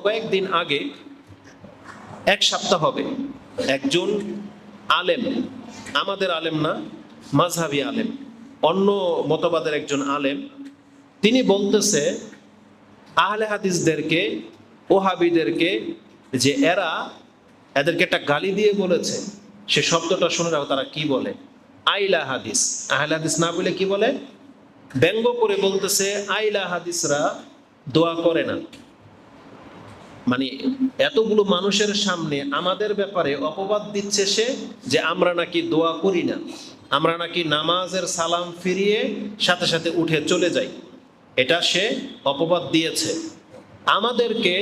কয়েকদিন আগে, এক সপ্তাহ হবে, একজন আলেম, আমাদের আলেম না, মাযহাবী আলেম, অন্য মতবাদের একজন আলেম, তিনি বলতেছে আহলে হাদিসদেরকে, ওহাবিদেরকে, যে এদেরকে একটা গালি দিয়ে বলেছে। সে শব্দটা শুনে রাখো তারা কি বলে, আইলা হাদিস। আহলে হাদিস না বলে কি বলে, ব্যঙ্গ করে বলতেছে আইলা হাদিসরা দোয়া করে না। মানে এতগুলো মানুষের সামনে আমাদের ব্যাপারে অপবাদ দিচ্ছে সে, যে আমরা নাকি দোয়া করি না, আমরা নাকি নামাজের সালাম ফিরিয়ে সাথে সাথে উঠে চলে যাই। এটা সে অপবাদ দিয়েছে। আমাদেরকে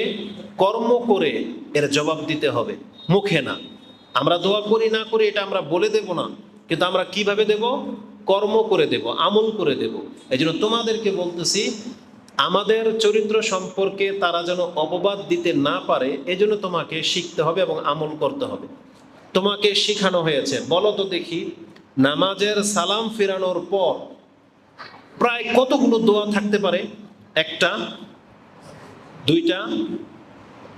কর্ম করে এর জবাব দিতে হবে, মুখে না। আমরা দোয়া করি না করি এটা আমরা বলে দেব না, কিন্তু আমরা কিভাবে দেব, কর্ম করে দেব, আমল করে দেব। এই জন্য তোমাদেরকে বলতেছি, আমাদের চরিত্র সম্পর্কে তারা যেন অপবাদ দিতে না পারে, এজন্য তোমাকে শিখতে হবে এবং আমল করতে হবে। তোমাকে শিখানো হয়েছে, বলো তো দেখি, নামাজের সালাম ফিরানোর পর প্রায় কতগুলো দোয়া থাকতে পারে? একটা, দুইটা,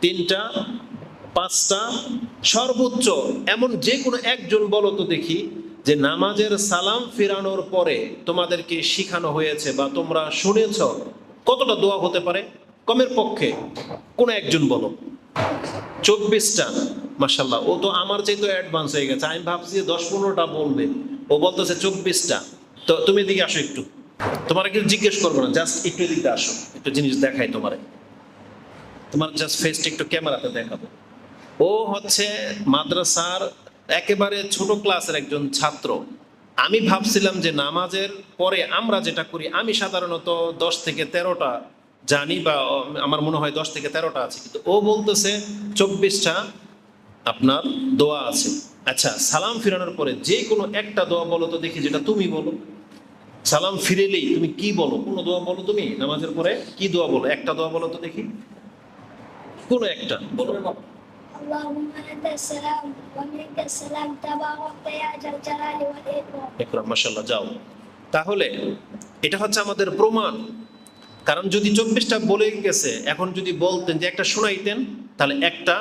তিনটা, পাঁচটা, সর্বোচ্চ এমন যে কোনো একজন বলো তো দেখি, যে নামাজের সালাম ফিরানোর পরে তোমাদেরকে শিখানো হয়েছে বা তোমরা শুনেছ কতটা দোয়া হতে পারে? কমের পক্ষে কোন একজন বলো। 24টা। মাশাআল্লাহ, ও তো আমার চাইতে অ্যাডভান্স হয়ে গেছে। আমি ভাবছি 10-15টা বলবে, ও বলতেছে 24টা। তো তুমি এদিকে আসো একটু, তোমার কিন্তু জিজ্ঞেস করবো না, জাস্ট একটু এদিকে আসো, একটু জিনিস দেখাই তোমারে, তোমার জাস্ট ফেসটা একটু ক্যামেরাতে দেখাবো। ও হচ্ছে মাদ্রাসার একেবারে ছোট ক্লাসের একজন ছাত্র। আমি ভাবছিলাম যে নামাজের পরে আমরা যেটা করি, আমি সাধারণত 10 থেকে 13টা জানি, বা আমার মনে হয় 10 থেকে 13টা আছে, কিন্তু ও বলতেছে 24টা আপনার দোয়া আছে। আচ্ছা, সালাম ফিরানোর পরে যে কোনো একটা দোয়া বলো তো দেখি, যেটা তুমি বলো। সালাম ফিরেলেই তুমি কি বলো, কোনো দোয়া বলো, তুমি নামাজের পরে কি দোয়া বলো, একটা দোয়া বলো তো দেখি, কোনো একটা বলো। اللهم أنت السلام ومنك السلام تبارك يا ذا الجلال والإكرام। একরাম, মাশাআল্লাহ, যাও। তাহলে এটা হচ্ছে আমাদের প্রমাণ। কারণ যদি 24টা বলে গেছে, এখন যদি বলতেন যে একটা শোনাইতেন, তাহলে একটা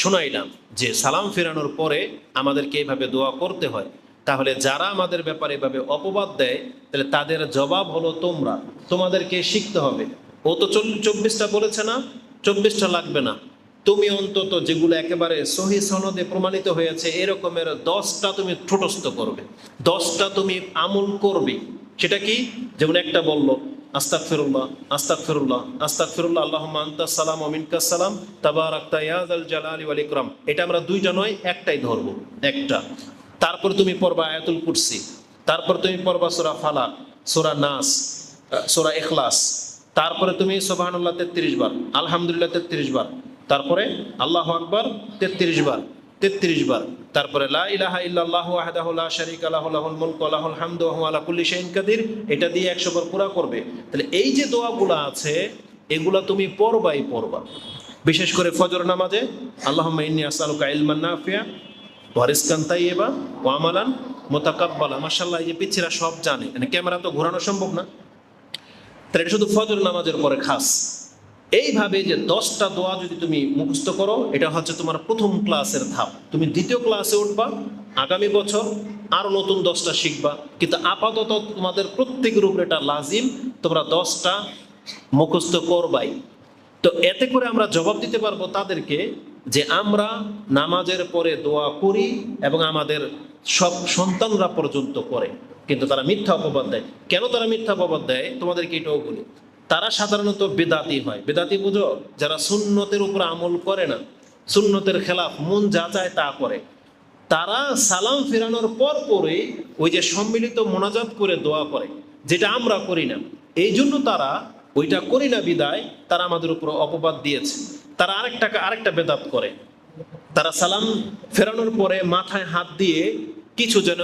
শোনাইলাম যে সালাম ফেরানোর পরে আমাদেরকে এইভাবে দোয়া করতে হয়। তাহলে যারা আমাদের ব্যাপারে এভাবে অপবাদ দেয়, তাহলে তাদের জবাব হলো তোমরা, তোমাদেরকে শিখতে হবে। ও তো 24টা বলেছে না, 24টা লাগবে না, তুমি অন্তত যেগুলো একেবারে সহি সনদে প্রমাণিত হয়েছে এরকমের 10টা তুমি ঠোঁটস্থ করবে, 10টা তুমি আমল করবে। সেটা কি? যেমন একটা বললো আস্তাগফিরুল্লাহ, আস্তাগফিরুল্লাহ, আস্তাগফিরুল্লাহ, আল্লাহুম্মা আনতাস সালাম ওয়া মিনকাস সালাম তাবারাকতা ইয়া যাল জালালি ওয়াল ইকরাম। এটা আমরা দুইটা নয়, একটাই ধরবো, একটা। তারপর তুমি পড়বা আয়াতুল কুরসি, তারপর তুমি পড়বা সূরা ফালাক, সূরা নাস, সূরা ইখলাস, তারপরে তুমি সুবহানাল্লাহ 33 বার, আলহামদুলিল্লাহ 33 বার, তারপরে আল্লাহু আকবার 33 বার, 33 বার, তারপরে লা ইলাহা ইল্লাল্লাহু ওয়াহদাহু লা শারীকা লাহু লাহুল মুলকু ওয়া লাহুল হামদু ওয়া হুয়া আলা কুল্লি শাইইন কাদির। এটা দিয়ে 100 বার পুরা করবে। তাহলে এই যে দোয়াগুলো আছে, এগুলা তুমি পড়বাই পড়বা। বিশেষ করে ফজর নামাজে আল্লাহুম্মা ইন্নী আসআলুকা ইলমান নাফিয়া ওয়া রিজকান তাইয়্যিবা ওয়া আমালান মুতাকাব্বালা। মাশাআল্লাহ, এই যে পিচ্ছিরা সব জানে, মানে ক্যামেরা তো ঘোরানো সম্ভব না, তাহলে এটা শুধু ফজর নামাজের পরে খাস। এইভাবে যে 10টা দোয়া যদি তুমি মুখস্থ করো, এটা হচ্ছে তোমার প্রথম ক্লাসের ধাপ। তুমি দ্বিতীয় ক্লাসে উঠবা, আগামী বছর আরো নতুন 10টা শিখবা, কিন্তু আপাতত তোমাদের প্রত্যেকের উপরে এটা লাজিম, তোমরা 10টা মুখস্থ করবাই। তো এতে করে আমরা জবাব দিতে পারবো তাদেরকে, যে আমরা নামাজের পরে দোয়া করি এবং আমাদের সব সন্তানরা পর্যন্ত করে, কিন্তু তারা মিথ্যা অপবাদ দেয়। কেন তারা মিথ্যা অপবাদ দেয় তোমাদেরকে এটাও বলি। তারা সাধারণত বেদাতি হয়। বেদাতি বুঝো? যারা সুন্নতের উপর আমল করে না, সুন্নতের খেলাফ, মন যা চায় তা করে। তারা সালাম ফেরানোর পর পরে ওই যে সম্মিলিত মোনাজাত করে দোয়া করে, যেটা আমরা করি না। এই জন্য তারা ওইটা করি না বিদায় তারা আমাদের উপর অপবাদ দিয়েছে। তারা আরেকটা বেদাত করে। তারা সালাম ফেরানোর পরে মাথায় হাত দিয়ে কিছু যেন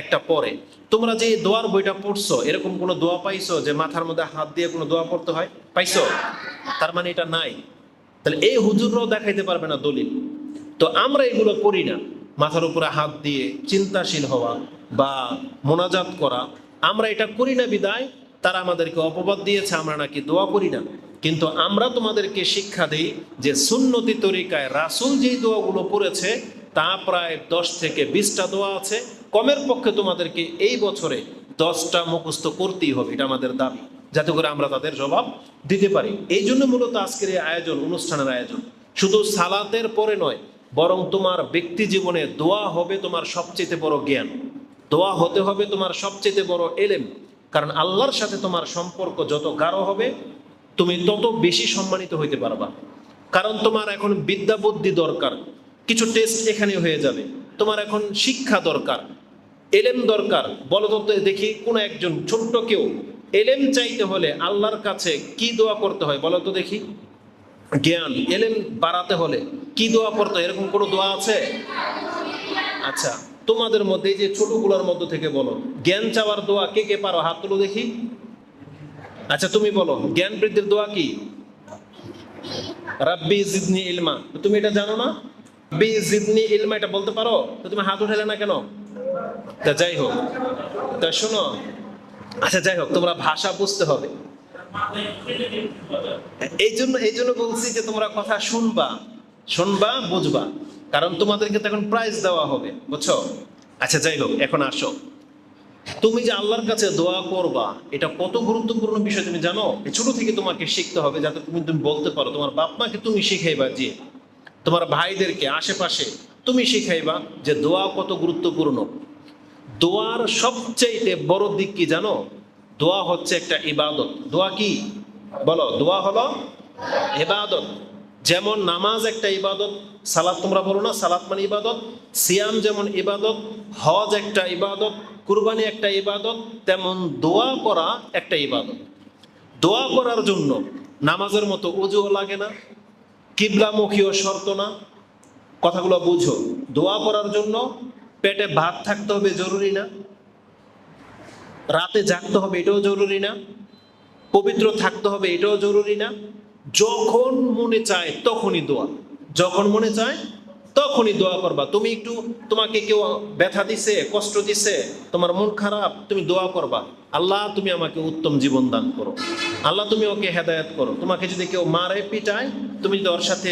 একটা পড়ে। তোমরা যে দোয়ার বইটা পড়ছো, এরকম কোনো দোয়া পাইছো যে মাথার মধ্যে হাত দিয়ে কোনো দোয়া পড়তে হয়? পাইছো? তার মানে এটা নাই। তাহলে এই হুজুররাও দেখাইতে পারবে না দলিল। তো আমরা এগুলো করি না, মাথার উপরে হাত দিয়ে চিন্তাশীল হওয়া বা মোনাজাত করা, আমরা এটা করি না বিদায় তারা আমাদেরকে অপবাদ দিয়েছে আমরা নাকি দোয়া করি না। কিন্তু আমরা তোমাদেরকে শিক্ষা দিই যে সুন্নতি তরিকায় রাসূল যেই দোয়াগুলো পড়েছে তা প্রায় 10 থেকে 20টা দোয়া আছে। কমের পক্ষে তোমাদেরকে এই বছরে 10টা মুখস্থ করতেই হবে, এটা আমাদের দাবি, যাতে করে আমরা তাদের জবাব দিতে পারি। এই জন্য মূলত আজকের এই আয়োজন, অনুষ্ঠানের আয়োজন। শুধু সালাতের পরে নয়, বরং তোমার ব্যক্তি জীবনে দোয়া হবে তোমার সবচেয়ে বড় জ্ঞান, দোয়া হতে হবে তোমার সবচেয়ে বড় এলেম। কারণ আল্লাহর সাথে তোমার সম্পর্ক যত গাঢ় হবে তুমি তত বেশি সম্মানিত হইতে পারবা। কারণ তোমার এখন বিদ্যা বুদ্ধি দরকার, কিছু টেস্ট এখানে হয়ে যাবে। তোমার এখন শিক্ষা দরকার, এলেম দরকার। বলো তো দেখি কোন একজন ছোট্ট কেউ এলেম চাইতে হলে আল্লাহর কাছে কি দোয়া করতে হয় বলো তো দেখি? জ্ঞান এলেম বাড়াতে হলে কি দোয়া করতে হয়, এরকম কোনো দোয়া আছে? আচ্ছা, তোমাদের মধ্যে এই যে ছোটগুলোর মধ্য থেকে বলো, জ্ঞান চাওয়ার দোয়া কে কে পারো? হাত তুলো দেখি। আচ্ছা তুমি বলো, জ্ঞান বৃদ্ধির দোয়া কি? রাব্বি জিদনি ইলমা। তুমি এটা জানো না? রাব্বি জিদনি ইলমা এটা বলতে পারো? তো তুমি হাত উঠালে না কেন? তা যাই হোক, তা শোনো, আচ্ছা যাই হোক, তোমরা ভাষা বুঝতে হবে। এই জন্য বলছি যে তোমরা কথা শুনবা, শুনবা বুঝবা, কারণ তোমাদেরকে তো এখন প্রাইজ দেওয়া হবে, বুঝছো? আচ্ছা যাই হোক, এখন আসো, তুমি যে আল্লাহর কাছে দোয়া করবা এটা কত গুরুত্বপূর্ণ বিষয় তুমি জানো? ছোট থেকে তোমাকে শিখতে হবে, যাতে তুমি বলতে পারো। তোমার বাপ মাকে তুমি শিখাইবা, যে তোমার ভাইদেরকে আশেপাশে তুমি শিখাইবা যে দোয়া কত গুরুত্বপূর্ণ। দোয়ার সবচাইতে বড় দিক কি জানো? দোয়া হচ্ছে একটা ইবাদত। দোয়া কি বলো? দোয়া হলো ইবাদত। যেমন নামাজ একটা ইবাদত, সালাত তোমরা বলো না, সালাত মানে ইবাদত। সিয়াম যেমন ইবাদত, হজ একটা ইবাদত, কুরবানি একটা ইবাদত, তেমন দোয়া করা একটা ইবাদত। দোয়া করার জন্য নামাজের মতো ওযুও লাগে না, কিবলামুখীও শর্ত না। কথাগুলো বুঝো। দোয়া করার জন্য পেটে ভাত থাকতে হবে জরুরি না, রাতে জাগতে হবে এটাও জরুরি না, পবিত্র থাকতে হবে এটাও জরুরি না। যখন মনে চায় তখনই দোয়া, যখন মনে চায় তখনই দোয়া করবা। তুমি একটু, তোমাকে কেউ ব্যথা দিছে, কষ্ট দিছে, তোমার মন খারাপ, তুমি দোয়া করবা, আল্লাহ তুমি আমাকে উত্তম জীবন দান করো, আল্লাহ তুমি ওকে হেদায়েত করো। তোমাকে যদি কেউ মারে পিটায়, তুমি যদি ওর সাথে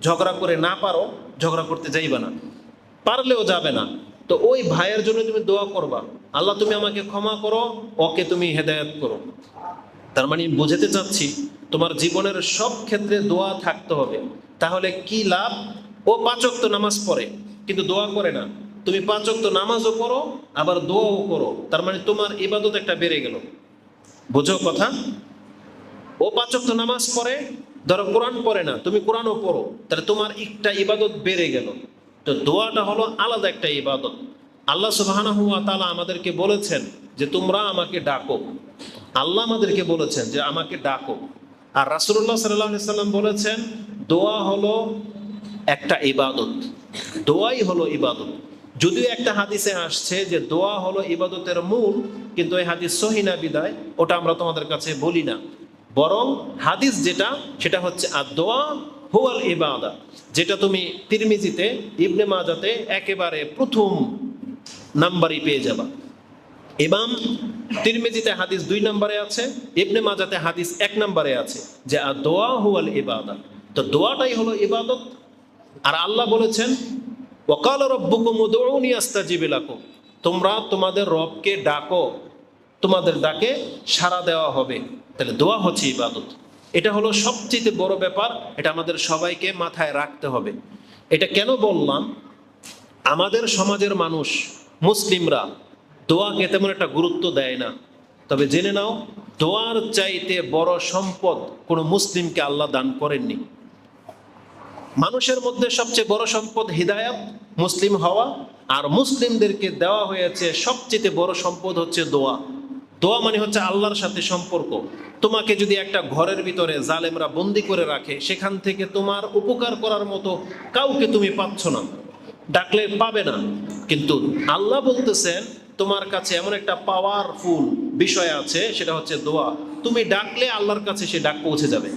ঝগড়া করে না পারো, ঝগড়া করতে যাইবা না, পারলেও যাবে না, তো ওই ভাইয়ের জন্য তুমি দোয়া করবা, আল্লাহ তুমি আমাকে ক্ষমা করো, ওকে তুমি হেদায়েত করো। তার মানে বুঝাতে চাচ্ছি, তোমার জীবনের সব ক্ষেত্রে দোয়া থাকতে হবে। তাহলে কি লাভ? ও 5 ওয়াক্ত নামাজ পড়ে কিন্তু দোয়া করে না, তুমি 5 ওয়াক্ত নামাজও পড়ো আবার দোয়াও করো, তার মানে তোমার ইবাদত একটা বেড়ে গেল। বুঝো কথা? ও 5 ওয়াক্ত নামাজ পড়ে, ধরো কোরআন পড়ে না, তুমি কোরআনও পড়ো, তাহলে তোমার একটা ইবাদত বেড়ে গেল। তো দোয়াটা হলো আলাদা একটা ইবাদত। আল্লাহ সুবহানাহু ওয়া তাআলা আমাদেরকে বলেছেন যে তোমরা আমাকে ডাকো। আল্লাহ আমাদেরকে বলেছেন যে আমাকে ডাকো। আর রাসূলুল্লাহ সাল্লাল্লাহু আলাইহি সাল্লাম বলেছেন দোয়া হলো একটা ইবাদত, দোয়াই হলো ইবাদত। যদিও একটা হাদিসে আসছে যে দোয়া হলো ইবাদতের মূল, কিন্তু এই হাদিস সহিহ না বিদায় ওটা আমরা তোমাদের কাছে বলি না। বরং হাদিস যেটা, সেটা হচ্ছে আদ-দোয়া হুয়াল ইবাদা, যেটা তুমি তিরমিজিতে, ইবনে মাজাতে একেবারে প্রথম নাম্বারই পেয়ে যাবা। ইমাম তিরমিজিতে হাদিস 2 নম্বরে আছে, ইবনে মাজাতে হাদিস 1 নম্বরে আছে যে আদ-দোয়া হুয়াল ইবাদা। তো দোয়াটাই হলো ইবাদত। আর আল্লাহ বলেছেন ওয়াকালা রাব্বুকুম উদউনি আস্তাজিব লাকুম, তোমরা তোমাদের রবকে ডাকো, তোমাদের ডাকে সাড়া দেওয়া হবে। তাহলে দোয়া হচ্ছে ইবাদত। এটা হলো সবচেয়ে বড় ব্যাপার, এটা আমাদের সবাইকে মাথায় রাখতে হবে। এটা কেন বললাম? আমাদের সমাজের মানুষ, মুসলিমরা দোয়াকে তেমন একটা গুরুত্ব দেয় না। তবে জেনে নাও, দোয়ার চাইতে বড় সম্পদ কোনো মুসলিমকে আল্লাহ দান করেননি। মানুষের মধ্যে সবচেয়ে বড় সম্পদ হিদায়াত, মুসলিম হওয়া। আর মুসলিমদেরকে দেওয়া হয়েছে সবচেয়ে বড় সম্পদ হচ্ছে দোয়া। দোয়া মানে হচ্ছে আল্লাহর সাথে সম্পর্ক। তোমাকে যদি একটা ঘরের ভিতরে জালেমরা বন্দি করে রাখে, সেখান থেকে তোমার উপকার করার মতো কাউকে তুমি পাচ্ছ না, ডাকলে পাবে না। কিন্তু আল্লাহ বলতেছেন তোমার কাছে এমন একটা পাওয়ারফুল বিষয় আছে, সেটা হচ্ছে দোয়া। তুমি ডাকলে আল্লাহর কাছে সে ডাক পৌঁছে যাবে।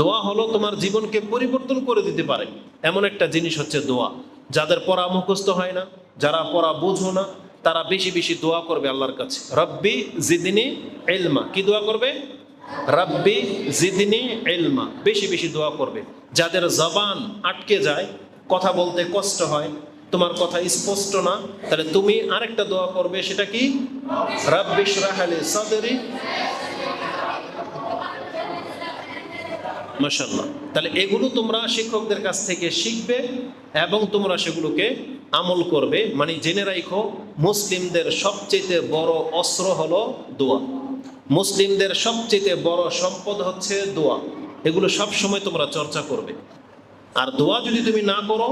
দোয়া হলো তোমার জীবনকে পরিবর্তন করে দিতে পারে এমন একটা জিনিস হচ্ছে দোয়া। যাদের পড়া মুখস্থ হয় না, যারা পড়া বুঝো না, তারা বেশি বেশি দোয়া করবে আল্লাহর কাছে, রব্বি জিদনি ইলমা। কি দোয়া করবে? রব্বি জিদনি ইলমা, বেশি বেশি দোয়া করবে। যাদের জবান আটকে যায়, কথা বলতে কষ্ট হয়, তোমার কথা স্পষ্ট না, তাহলে তুমি আরেকটা দোয়া করবে, সেটা কি? রব্বি ইশরাহ লি সাদরি। মাশাআল্লাহ। তাহলে এগুলো তোমরা শিক্ষকদের কাছ থেকে শিখবে এবং তোমরা সেগুলোকে আমল করবে। মানে জেনে রাখো, মুসলিমদের সবচেয়ে বড় অস্ত্র হলো দোয়া। মুসলিমদের সবচেয়ে বড় সম্পদ হচ্ছে দোয়া। এগুলো সব সময় তোমরা চর্চা করবে। আর দোয়া যদি তুমি না করো,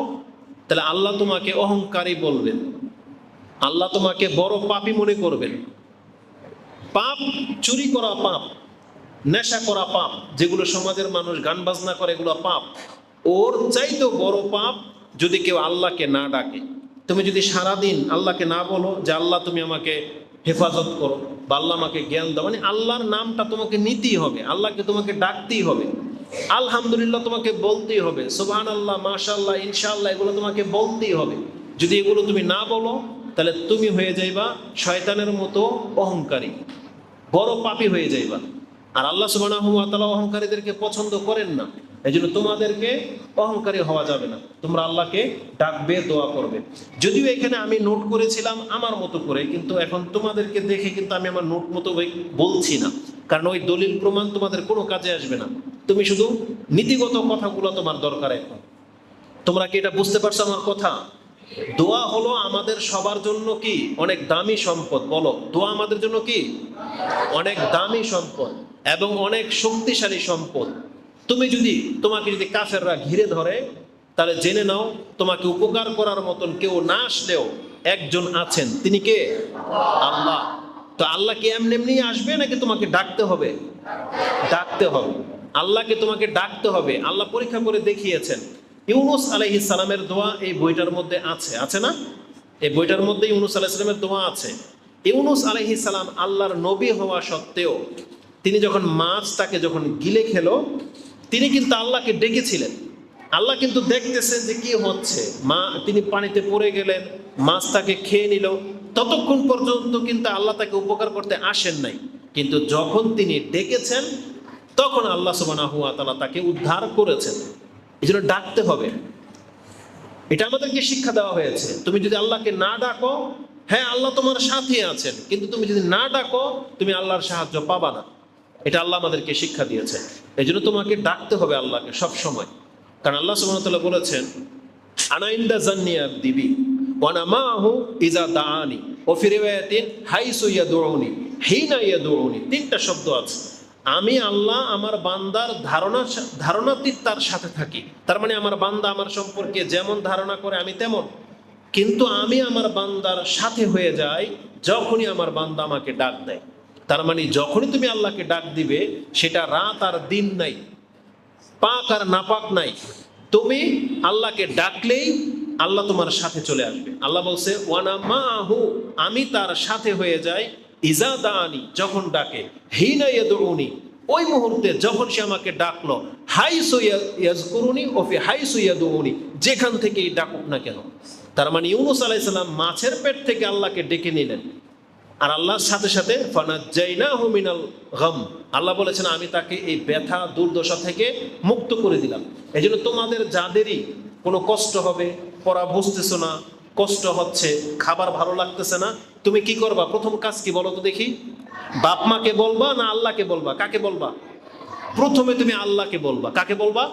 তাহলে আল্লাহ তোমাকে অহংকারী বলবেন, আল্লাহ তোমাকে বড় পাপী মনে করবেন। পাপ, চুরি করা পাপ, নেশা করা পাপ, যেগুলো সমাজের মানুষ গান বাজনা করে, এগুলো পাপ। ওর চাইতেও বড় পাপ যদি কেউ আল্লাহকে না ডাকে। তুমি যদি সারাদিন আল্লাহকে না বলো যে আল্লাহ তুমি আমাকে হেফাজত করো বা আল্লাহ আমাকে জ্ঞান দাও, মানে আল্লাহর নামটা তোমাকে নিতেই হবে, আল্লাহকে তোমাকে ডাকতেই হবে, আলহামদুলিল্লাহ তোমাকে বলতেই হবে, সুবহানাল্লাহ, মাশাআল্লাহ, ইনশাআল্লাহ, এগুলো তোমাকে বলতেই হবে। যদি এগুলো তুমি না বলো, তাহলে তুমি হয়ে যাইবা শয়তানের মতো অহংকারী, বড় পাপী হয়ে যাইবা। আর আল্লাহ সুবহানাহু ওয়া তাআলা অহংকারীদেরকে পছন্দ করেন না। এই জন্য তোমাদেরকে অহংকারী হওয়া যাবে না। তোমরা আল্লাহকে ডাকবে, দোয়া করবে। যদিও এখানে আমি নোট করেছিলাম আমার মতো করে, কিন্তু এখন তোমাদেরকে দেখে কিন্তু আমি আমার নোট মতো বলছি না, কারণ ওই দলিল প্রমাণ তোমাদের কোনো কাজে আসবে না। তুমি শুধু নীতিগত কথাগুলো তোমার দরকার এখন। তোমরা কি এটা বুঝতে পারছো আমার কথা? দোয়া হলো আমাদের সবার জন্য কি অনেক দামি সম্পদ। বলো, দোয়া আমাদের জন্য কি অনেক দামি সম্পদ এবং অনেক শক্তিশালী সম্পদ। তোমাকে যদি কাফেররা ঘিরে ধরে, তাহলে জেনে নাও তোমাকে উপকার করার মতন কেউ না আসলেও একজন আছেন। তিনি কে? আল্লাহ। তো আল্লাহ কি এমনি এমনি আসবে নাকি তোমাকে ডাকতে হবে? ডাকতে হবে। আল্লাহকে তোমাকে ডাকতে হবে। আল্লাহ পরীক্ষা করে দেখিয়েছেন। ইউনুস আলাইহিস সালামের দোয়া এই বইটার মধ্যে আছে না? এই বইটার মধ্যে ইউনুস আলাইহিস সালামের দোয়া আছে। ইউনুস আলাইহিস সালাম আল্লাহর নবী হওয়া সত্ত্বেও তিনি যখন মাছটাকে যখন গিলে খেলো, তিনি কিন্তু আল্লাহকে ডেকেছিলেন। আল্লাহ কিন্তু দেখতেছেন যে কি হচ্ছে। তিনি পানিতে পড়ে গেলেন, মাছটাকে খেয়ে নিল। ততক্ষণ পর্যন্ত কিন্তু আল্লাহ তাকে উপকার করতে আসেন নাই। কিন্তু যখন তিনি ডেকেছেন, তখন আল্লাহ সুবহানাহু ওয়া তাআলা তাকে উদ্ধার করেছেন। এই জন্য ডাকতে হবে। এটা আমাদেরকে শিক্ষা দেওয়া হয়েছে। তুমি যদি আল্লাহকে না ডাকো, হ্যাঁ আল্লাহ তোমার সাথে আছেন, কিন্তু তুমি যদি না ডাকো, তুমি আল্লাহর সাহায্য পাবা না। এটা আল্লাহ আমাদেরকে শিক্ষা দিয়েছে। এই জন্য তোমাকে ডাকতে হবে আল্লাহকে সব সময়। কারণ আল্লাহ সুবহানাহু ওয়া তাআলা বলেছেন, আনা ইনদা জান্নি আবদি বি ওয়া আনা মাআহু ইযা দাআনি ওয়া ফি রিওয়ায়াতিন হাইসু ইয়াদউনি হিনা ইয়াদউনি। তিনটা শব্দ আছে। আমি আল্লাহ আমার বান্দার ধারণাতীত তার সাথে থাকি। তার মানে আমার বান্দা আমার সম্পর্কে যেমন ধারণা করে আমি তেমন, কিন্তু আমি আমার বান্দার সাথে হয়ে যাই যখনই আমার বান্দা আমাকে ডাক দেয়। তার মানে যখনই তুমি আল্লাহকে ডাক দিবে, সেটা রাত আর দিন নাই, পাক আর নাপাক নাই, তুমি আল্লাহকে ডাকলেই আল্লাহ তোমার সাথে চলে আসবে। আল্লাহ বলছে ওয়ানা মাহু, আমি তার সাথে হয়ে যাই, ইজা দানি, যখন ডাকে, হিনা ইয়াদউনি, ওই মুহূর্তে যখন সে আমাকে ডাকলো, হাইসু ইয়াজকুরুনি ও ফি হাইসু ইয়াদউনি, যেখান থেকেই ডাকুক না কেন। তার মানে ইউনুস আলাইহিস সালাম মাছের পেট থেকে আল্লাহকে ডেকে নিলেন, আর আল্লাহর সাথে সাথে ফানাজ্জাইনাহু মিনাল গাম, আল্লাহ বলেছেন আমি তাকে এই ব্যথা দুর্দশা থেকে মুক্ত করে দিলাম। এই জন্য তোমাদের যাদেরই কোনো কষ্ট হবে, পড়া বুঝতেছো না, কষ্ট হচ্ছে, খাবার ভালো লাগতেছে না, তুমি কি করবা? প্রথম কাজ কি বলো তো দেখি? বাপ মাকে বলবা না আল্লাহকে বলবা? কাকে বলবা? প্রথমে তুমি আল্লাহকে বলবা। কাকে বলবা?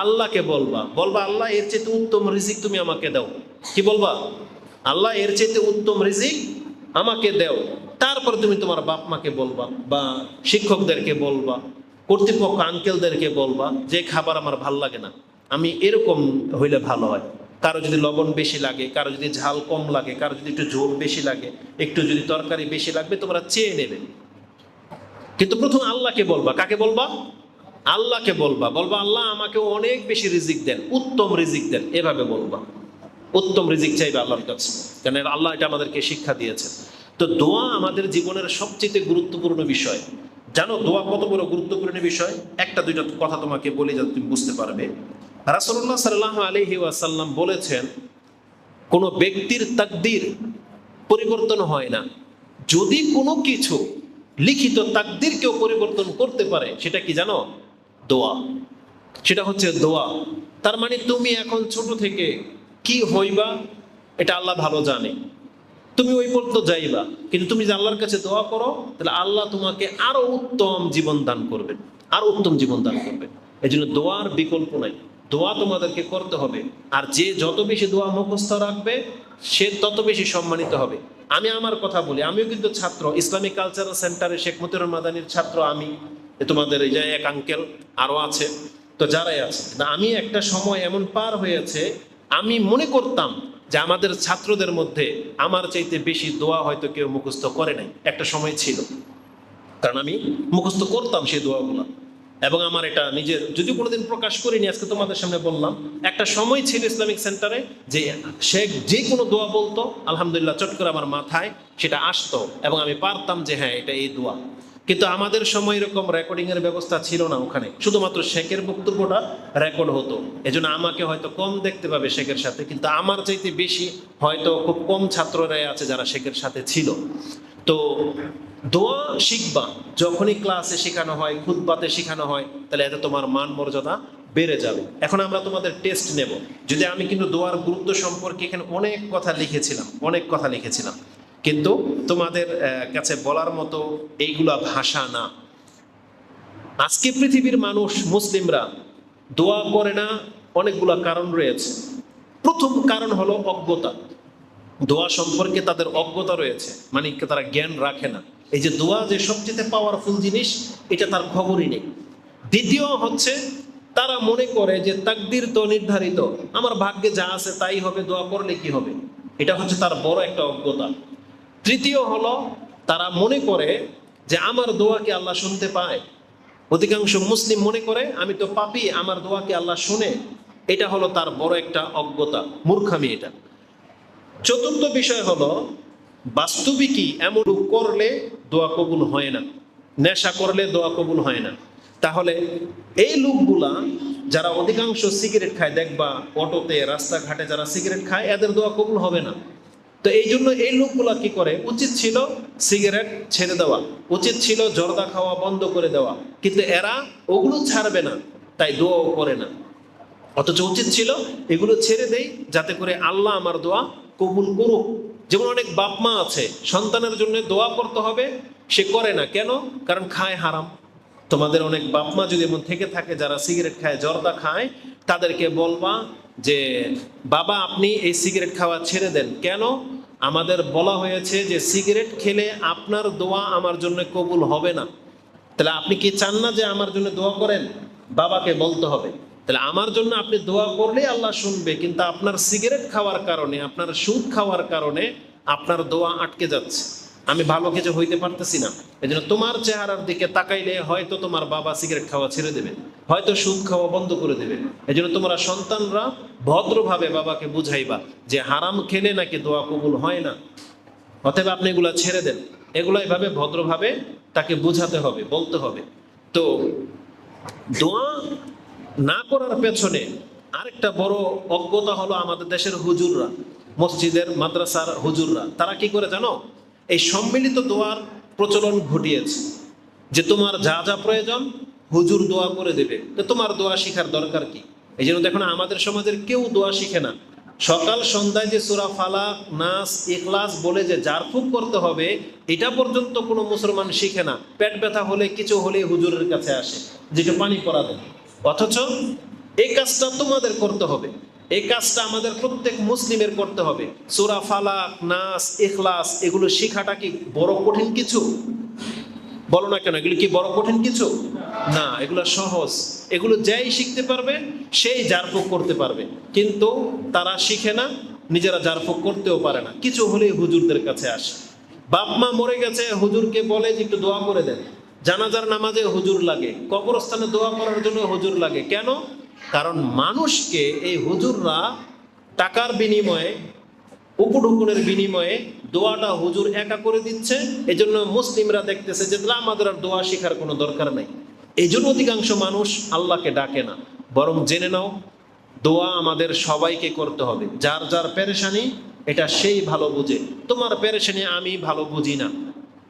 আল্লাহকে বলবা। বলবা আল্লাহ এর চেয়ে উত্তম রিজিক তুমি আমাকে দাও। কি বলবা? আল্লাহ এর চেয়ে উত্তম রিজিক আমাকে দাও। তারপর তুমি তোমার বাপ মাকে বলবা, বা শিক্ষকদেরকে বলবা, কর্তৃপক্ষ আঙ্কেলদেরকে বলবা যে খাবার আমার ভাল লাগে না, আমি এরকম হইলে ভালো হয়। কারো যদি লবণ বেশি লাগে, কারো যদি ঝাল কম লাগে, কারো যদি একটু ঝোল বেশি লাগে, একটু যদি তরকারি বেশি লাগবে, তোমরা চেয়ে নেবে। কিন্তু প্রথম আল্লাহকে বলবা। কাকে বলবা? আল্লাহকে বলবা। বলবা আল্লাহ আমাকে অনেক বেশি রিজিক দেন, উত্তম রিজিক দেন, এভাবে বলবা। উত্তম রিজিক চাইবে আল্লাহর কাছে, কারণ আল্লাহ এটা আমাদেরকে শিক্ষা দিয়েছেন। তো দোয়া আমাদের জীবনের সবচেয়ে গুরুত্বপূর্ণ বিষয়। জানো দোয়া কত বড় গুরুত্বপূর্ণ বিষয়? একটা দুইটা কথা তোমাকে বলে যাতে তুমি বুঝতে পারবে। রাসূলুল্লাহ সাল্লাল্লাহু আলাইহি ওয়াসাল্লাম বলেছেন, কোন ব্যক্তির তাকদীর পরিবর্তন হয় না। যদি কোনো কিছু লিখিত তাকদীরকেও পরিবর্তন করতে পারে, সেটা কি জানো? দোয়া। সেটা হচ্ছে দোয়া। তার মানে তুমি এখন ছোট থেকে কি হইবা এটা আল্লাহ ভালো জানে। তুমি ওই পর্যন্ত যাইবা, কিন্তু তুমি যে আল্লাহর কাছে দোয়া করো, তাহলে আল্লাহ তোমাকে আরো উত্তম জীবন দান করবেন, আরো উত্তম জীবন দান করবেন। এই জন্য দোয়ার বিকল্প নাই, দোয়া তোমাদেরকে করতে হবে। আর যে যত বেশি দোয়া মুখস্থ রাখবে, সে তত বেশি সম্মানিত হবে। আমি আমার কথা বলি, আমিও কিন্তু ছাত্র, ইসলামিক কালচারাল সেন্টারে শেখ মতিউর মাদানির ছাত্র আমি, তোমাদের এই যে এক আঙ্কেল আরো আছে, তো যারাই আছে না, আমি একটা সময় এমন পার হয়েছে, আমি মনে করতাম যে আমাদের ছাত্রদের মধ্যে আমার চাইতে বেশি দোয়া হয়তো কেউ মুখস্থ করে নাই, একটা সময় ছিল। কারণ আমি মুখস্থ করতাম সেই দোয়াগুলো, এবং আমার এটা নিজের, যদিও কোনোদিন প্রকাশ করিনি, আজকে তোমাদের সামনে বললাম। একটা সময় ছিল ইসলামিক সেন্টারে যে শেখ যে কোনো দোয়া বলতো, আলহামদুলিল্লাহ চট করে আমার মাথায় সেটা আসতো, এবং আমি পারতাম যে হ্যাঁ এটা এই দোয়া। কিন্তু আমাদের সময় এরকম রেকর্ডিং এর ব্যবস্থা ছিল না, ওখানে শুধুমাত্র শেখের বক্তব্যটা রেকর্ড হতো। এজন্য আমাকে হয়তো কম দেখতে পাবে শেখের সাথে, কিন্তু আমার চাইতে বেশি হয়তো খুব কম ছাত্ররাই আছে যারা শেখের সাথে ছিল। তো দোয়া শিখবা, যখনই ক্লাসে শেখানো হয়, খুতবাতে শেখানো হয়, তাহলে এতে তোমার মান মর্যাদা বেড়ে যাবে। এখন আমরা তোমাদের টেস্ট নেব। যদি আমি কিন্তু দোয়ার গুরুত্ব সম্পর্কে এখানে অনেক কথা লিখেছিলাম, কিন্তু তোমাদের কাছে বলার মতো এইগুলা ভাষা না। আজকে পৃথিবীর মানুষ, মুসলিমরা দোয়া করে না, অনেকগুলা কারণ রয়েছে। প্রথম কারণ হলো অজ্ঞতা। দোয়া সম্পর্কে তাদের অজ্ঞতা রয়েছে, মানে তারা জ্ঞান রাখে না। এই যে দোয়া যে সবচেয়ে পাওয়ারফুল জিনিস, এটা তার খবরই নেই। দ্বিতীয় হচ্ছে, তারা মনে করে যে তাকদীর তো নির্ধারিত, আমার ভাগ্যে যা আছে তাই হবে, দোয়া করলে কি হবে। এটা হচ্ছে তার বড় একটা অজ্ঞতা। তৃতীয় হলো, তারা মনে করে যে আমার দোয়াকে আল্লাহ শুনতে পায়। অধিকাংশ মুসলিম মনে করে আমি তো পাপী, আমার দোয়াকে আল্লাহ শুনে। এটা হলো তার বড় একটা অজ্ঞতা, মূর্খামি এটা। চতুর্থ বিষয় হলো, বাস্তবিকই এমন করলে দোয়া কবুল হয় না, নেশা করলে দোয়া কবুল হয় না। তাহলে এই লোকগুলা যারা অধিকাংশ সিগারেট খায়, দেখবা অটোতে রাস্তাঘাটে যারা সিগারেট খায়, এদের দোয়া কবুল হবে না। তো এই জন্য এই লোকগুলা কি করে, উচিত ছিল সিগারেট ছেড়ে দেওয়া, উচিত ছিল জর্দা খাওয়া বন্ধ করে দেওয়া, কিন্তু এরা ওগুলো ছাড়বে না, তাই দোয়াও করে না। অথচ উচিত ছিল এগুলো ছেড়ে দেই, যাতে করে আল্লাহ আমার দোয়া কবুল করুক। যেমন অনেক বাপ মা আছে, সন্তানের জন্য দোয়া করতে হবে, সে করে না। কেন? কারণ খায় হারাম। তোমাদের অনেক বাপ মা যদি এমন থেকে থাকে যারা সিগারেট খায়, জর্দা খায়, তাদেরকে বলবা যে বাবা আপনি এই সিগারেট খাওয়া ছেড়ে দেন। কেন? আমাদের বলা হয়েছে যে সিগারেট খেলে আপনার দোয়া আমার জন্য কবুল হবে না। তাহলে আপনি কি চান না যে আমার জন্য দোয়া করেন? বাবাকে বলতে হবে। তাহলে আমার জন্য আপনি দোয়া করলেই আল্লাহ শুনবে, কিন্তু আপনার সিগারেট খাওয়ার কারণে, আপনার সুদ খাওয়ার কারণে আপনার দোয়া আটকে যাচ্ছে, আমি ভালো কিছু হইতে পারতেছি না। এই জন্য তোমার চেহারার দিকে তাকাইলে হয়তো তোমার বাবা সিগারেট খাওয়া ছেড়ে দেবে, হয়তো সুদ খাওয়া বন্ধ করে দেবে। এই জন্য তোমরা সন্তানরা ভদ্রভাবে বাবাকে বুঝাইবা যে হারাম খেলে নাকি দোয়া কবুল হয় না, অতএব আপনি এগুলা ছেড়ে দেন। এগুলো এভাবে ভদ্রভাবে তাকে বুঝাতে হবে, বলতে হবে। তো দোয়া না করার পেছনে আরেকটা বড় অজ্ঞতা হলো আমাদের দেশের হুজুররা, মসজিদের মাদ্রাসার হুজুররা। তারা কি করে জানো? এই সম্মিলিত দোয়ার প্রচলন ঘটিয়েছে, যে তোমার যা যা প্রয়োজন হুজুর দোয়া করে দেবে, তো তোমার দোয়া শিখার দরকার কি? এই জন্য দেখো না, আমাদের সমাজের কেউ দোয়া শিখে না। সকাল সন্ধ্যায় যে সূরা ফালাক, নাস, ইখলাস বলে যে জারফুক করতে হবে, এটা পর্যন্ত কোনো মুসলমান শিখে না। পেট ব্যথা হলে, কিছু হলে হুজুরের কাছে আসে, যেটা পানি পড়া দেয়। অথচ এই কাজটা তোমাদের করতে হবে, এই কাজটা আমাদের প্রত্যেক মুসলিমের করতে হবে। সূরা ফালাক, নাস, ইখলাস এগুলো শেখাটা কি বড় কঠিন কিছু? বলো না কেন, এগুলো কি বড় কঠিন কিছু না? এগুলো সহজ। এগুলো যেই শিখতে পারবে সেই জারফুক করতে পারবে, কিন্তু তারা শিখে না, নিজেরা জারফুক করতেও পারে না। কিছু হলেই হুজুরদের কাছে আসে। বাপ মা মরে গেছে, হুজুরকে বলে যে একটু দোয়া করে দেন। জানাজার নামাজে হুজুর লাগে, কবরস্থানে দোয়া করার জন্য হুজুর লাগে। কেন? কারণ মানুষকে এই হুজুররা টাকার বিনিময়ে, উপঢুকুনের বিনিময়ে দোয়াটা হুজুর একা করে দিচ্ছে। এই জন্য মুসলিমরা দেখতেছে যে আমাদের আর দোয়া শেখার কোনো দরকার নাই। এই জন্য অধিকাংশ মানুষ আল্লাহকে ডাকে না। বরং জেনে নাও, দোয়া আমাদের সবাইকে করতে হবে। যার যার পেরেশানি এটা সেই ভালো বুঝে। তোমার পেরেশানি আমি ভালো বুঝি না,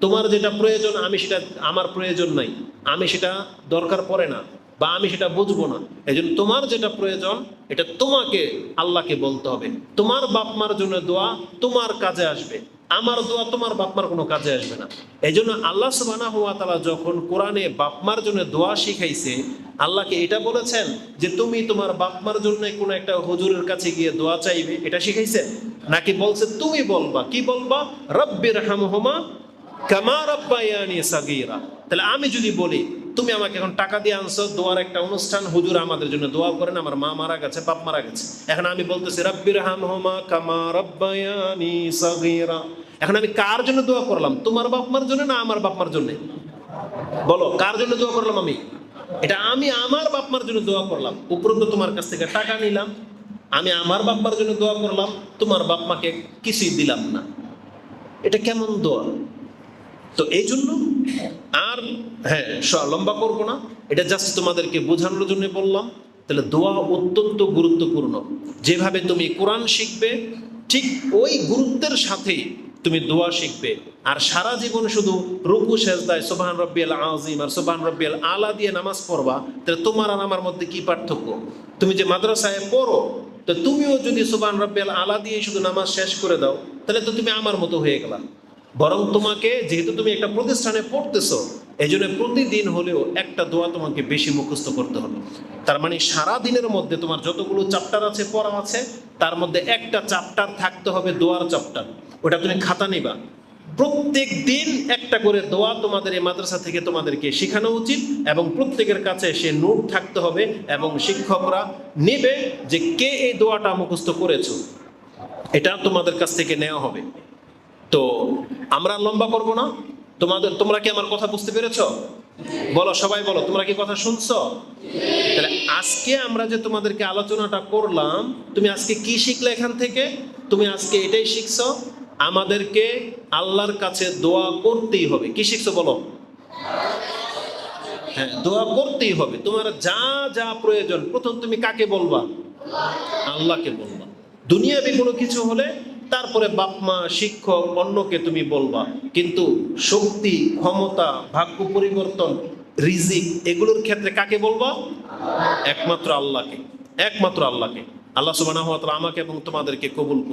তোমার যেটা প্রয়োজন আমি সেটা, আমার প্রয়োজন নাই, আমি সেটা দরকার পড়ে না, বা আমি সেটা বুঝবো না। এই জন্য তোমার যেটা প্রয়োজন এটা তোমাকে আল্লাহকে বলতে হবে। তোমার বাপ মার জন্য দোয়া তোমার কাজে আসবে, আমার দোয়া তোমার বাপ মার কোনো কাজে আসবে না। এই জন্য আল্লাহ সুবহানাহু ওয়া তাআলা যখন কোরআনে বাপ মার জন্য দোয়া শিখাইছে, আল্লাহকে এটা বলেছেন যে তুমি তোমার বাপ মার জন্য কোনো একটা হুজুরের কাছে গিয়ে দোয়া চাইবে, এটা শিখাইছে? নাকি বলছে তুমি বলবা, কি বলবা? রব্বির হামহুমা কামা রাব্বায়ানি সাগীরা। তাহলে আমি যদি বলি তুমি আমাকে এখন টাকা দিয়ে আনছো, দোয়ার একটা অনুষ্ঠান, হুজুর আমাদের জন্য দোয়া করেন, আমার মা মারা গেছে, বাপ মারা গেছে, এখন আমি বলতেছি রব্বির হামহুমা কামা রাব্বায়ানি সাগীরা। এখন আমি কার জন্য দোয়া করলাম? তোমার বাপ মার জন্য না আমার বাপ মার জন্য? বলো, কার জন্য দোয়া করলাম আমি? এটা আমি আমার বাপ মার জন্য দোয়া করলাম, উপরন্তু তোমার কাছ থেকে টাকা নিলাম। আমি আমার বাপ মার জন্য দোয়া করলাম, তোমার বাপ মাকে কিছুই দিলাম না। এটা কেমন দোয়া? তো এই জন্য আর হ্যাঁ, লম্বা করবো না, এটা জাস্ট তোমাদেরকে বোঝানোর জন্য বললাম। তাহলে দোয়া অত্যন্ত গুরুত্বপূর্ণ। যেভাবে তুমি কোরআন শিখবে ঠিক ওই গুরুত্বের সাথেই তুমি দোয়া শিখবে। আর সারা জীবন শুধু রুকু সেজদায় সুবহান রাব্বিয়াল আযীম আর সুবহান রাব্বিয়াল আলা দিয়ে নামাজ পড়বা, তাহলে তোমার আর আমার মধ্যে কি পার্থক্য? তুমি যে মাদ্রাসায় পড়ো, তো তুমিও যদি সুবহান রাব্বিয়াল আলা দিয়ে শুধু নামাজ শেষ করে দাও, তাহলে তো তুমি আমার মতো হয়ে গেলা। বরং তোমাকে, যেহেতু তুমি একটা প্রতিষ্ঠানে পড়তেছো, এই জন্য প্রতিদিন হলেও একটা দোয়া তোমাকে বেশি মুখস্থ করতে হবে। তার মানে সারা দিনের মধ্যে তোমার যতগুলো চ্যাপ্টার আছে, পড়া আছে, তার মধ্যে একটা চ্যাপ্টার থাকতে হবে দোয়ার চ্যাপ্টার। ওটা তুমি খাতা নিবা, প্রত্যেক দিন একটা করে দোয়া তোমাদের এই মাদ্রাসা থেকে তোমাদেরকে শেখানো উচিত, এবং প্রত্যেকের কাছে সে নোট থাকতে হবে, এবং শিক্ষকরা নেবে যে কে এই দোয়াটা মুখস্থ করেছো, এটা তোমাদের কাছ থেকে নেওয়া হবে। তো আমরা লম্বা করব না। তোমরা কি আমার কথা বুঝতে পেরেছো? বলো, সবাই বলো, তোমরা কি কথা শুনছো? তাহলে আজকে আমরা যে তোমাদেরকে আলোচনাটা করলাম, তুমি আজকে কি শিখলে এখান থেকে? তুমি আজকে এটাই শিখছো, আমাদেরকে আল্লাহর কাছে দোয়া করতেই হবে। কি শিখছো বলো? হ্যাঁ, দোয়া করতেই হবে। তোমার যা যা প্রয়োজন প্রথম তুমি কাকে বলবা? আল্লাহকে বলবা। দুনিয়াবি কোনো কিছু হলে তারপরে বাপ মা, শিক্ষক, অন্যকে তুমি বলবা। কিন্তু শক্তি, ক্ষমতা, ভাগ্য পরিবর্তন, রিজিক, এগুলোর ক্ষেত্রে কাকে বলবা? একমাত্র আল্লাহকে, একমাত্র আল্লাহকে। আল্লাহ সুবহানাহু ওয়া তাআলা আমাকে এবং তোমাদেরকে কবুল করুন।